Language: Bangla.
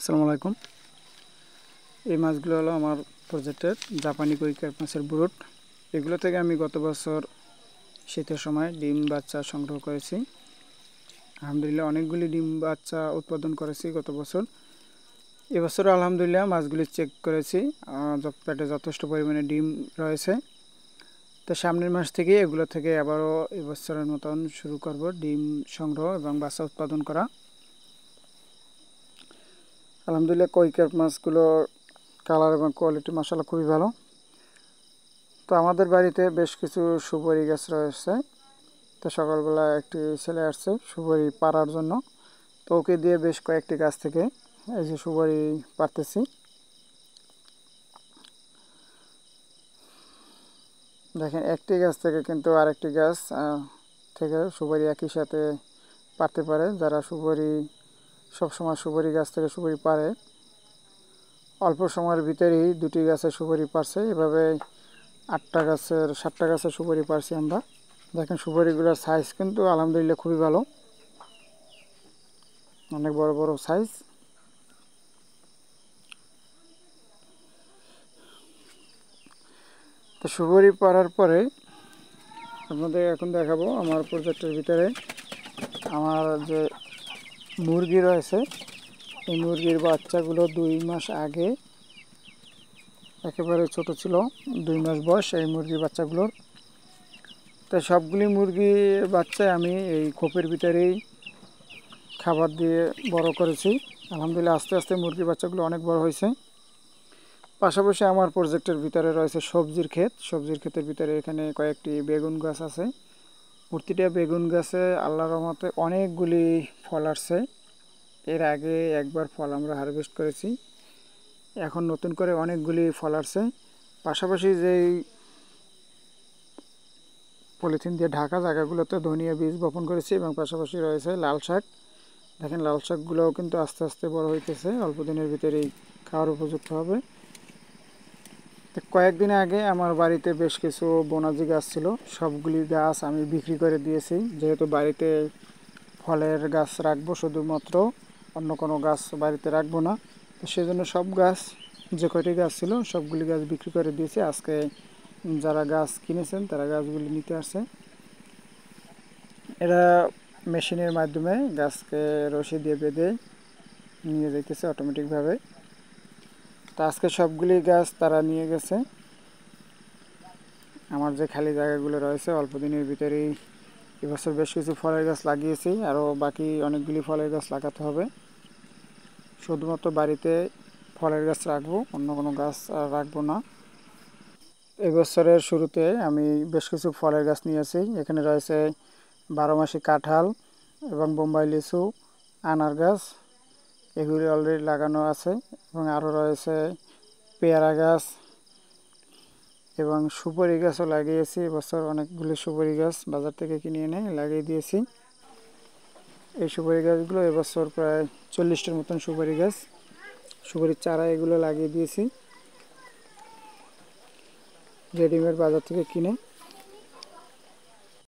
আসসালামু আলাইকুম। এই মাছগুলো হলো আমার প্রজেক্টের জাপানি কই কার্প মাছের ব্রুড। এগুলো থেকে আমি গত বছর শীতের সময় ডিম বাচ্চা সংগ্রহ করেছি। আলহামদুলিল্লাহ অনেকগুলি ডিম বাচ্চা উৎপাদন করেছি গত বছর। এবছর আলহামদুলিল্লাহ মাছগুলি চেক করেছি, পেটে যথেষ্ট পরিমাণে ডিম রয়েছে। তো সামনের মাস থেকে এগুলো থেকে আবারও এবছরের মতন শুরু করব ডিম সংগ্রহ এবং বাচ্চা উৎপাদন করা। আলহামদুলিল্লাহ কই কার্প মাছগুলোর কালার এবং কোয়ালিটি মাশাআল্লাহ খুবই ভালো। তো আমাদের বাড়িতে বেশ কিছু সুপারি গাছ রয়েছে। তো সকালবেলা একটি ছেলে আসছে সুপারি পাড়ার জন্য। তো ওকে দিয়ে বেশ কয়েকটি গাছ থেকে এই যে সুপারি পাড়তেছি। দেখেন একটি গাছ থেকে কিন্তু আরেকটি গাছ থেকে সুপারি একই সাথে পাড়তে পারে। যারা সবসময় সুপারি গাছ থেকে সুপারি পাড়ে, অল্প সময়ের ভিতরেই দুটি গাছের সুপারি পারছে। এভাবে 7টা গাছের সুপারি পারছি আমরা। দেখেন সুপারিগুলোর সাইজ কিন্তু আলহামদুলিল্লাহ খুবই ভালো, অনেক বড় বড় সাইজ। তো সুপারি পাড়ার পরে আপনাদের এখন দেখাবো আমার প্রজেক্টের ভিতরে আমার যে মুরগি রয়েছে। এই মুরগির বাচ্চাগুলো 2 মাস আগে একেবারে ছোট ছিল, 2 মাস বয়স এই মুরগির বাচ্চাগুলোর। তো সবগুলি মুরগির বাচ্চায় আমি এই খোপের ভিতরেই খাবার দিয়ে বড় করেছি। আলহামদুলিল্লাহ আস্তে আস্তে মুরগির বাচ্চাগুলো অনেক বড় হয়েছে। পাশাপাশি আমার প্রজেক্টের ভিতরে রয়েছে সবজির ক্ষেত। সবজির ক্ষেতের ভিতরে এখানে কয়েকটি বেগুন গাছ আছে। প্রতিটা বেগুন গাছে আল্লাহর রহমতে অনেকগুলি ফল আসছে। এর আগে একবার ফল আমরা হারভেস্ট করেছি, এখন নতুন করে অনেকগুলি ফল আসছে। পাশাপাশি যেই পলিথিন দিয়ে ঢাকা জায়গাগুলোতে ধনিয়া বীজ বপন করেছি এবং পাশাপাশি রয়েছে লাল শাক। দেখেন লাল শাকগুলোও কিন্তু আস্তে আস্তে বড় হইতেছে, অল্প দিনের ভিতরেই খাওয়ার উপযুক্ত হবে। তো কয়েকদিন আগে আমার বাড়িতে বেশ কিছু বনাজি গাছ ছিল, সবগুলি গাছ আমি বিক্রি করে দিয়েছি। যেহেতু বাড়িতে ফলের গাছ রাখবো শুধুমাত্র, অন্য কোনো গাছ বাড়িতে রাখবো না, তো সেজন্য সব গাছ, যে কয়টি গাছ ছিল সবগুলি গাছ বিক্রি করে দিয়েছি। আজকে যারা গাছ কিনেছেন তারা গাছগুলি নিতে আসছে। এরা মেশিনের মাধ্যমে গাছকে রশি দিয়ে বেঁধে নিয়ে যাইতেছে অটোমেটিকভাবে। তা আজকে সবগুলি গাছ তারা নিয়ে গেছে। আমার যে খালি জায়গাগুলো রয়েছে অল্প দিনের ভিতরেই এবছর বেশ কিছু ফলের গাছ লাগিয়েছি, আরও বাকি অনেকগুলি ফলের গাছ লাগাতে হবে। শুধুমাত্র বাড়িতে ফলের গাছ রাখবো, অন্য কোনো গাছ আর রাখবো না। এবছরের শুরুতে আমি বেশ কিছু ফলের গাছ নিয়েছি। এখানে রয়েছে 12 মাসি কাঁঠাল এবং বোম্বাই লিচু, আনার গাছ, এগুলি অলরেডি লাগানো আছে। এবং আরও রয়েছে পেয়ারা গাছ এবং সুপারি গাছও লাগিয়েছি। এবছর অনেকগুলি সুপারি গাছ বাজার থেকে কিনে এনে লাগিয়ে দিয়েছি। এই সুপারি গাছগুলো এবছর প্রায় 40টার মতন সুপারি গাছ, সুপারির চারা এগুলো লাগিয়ে দিয়েছি রেডিমেড বাজার থেকে কিনে।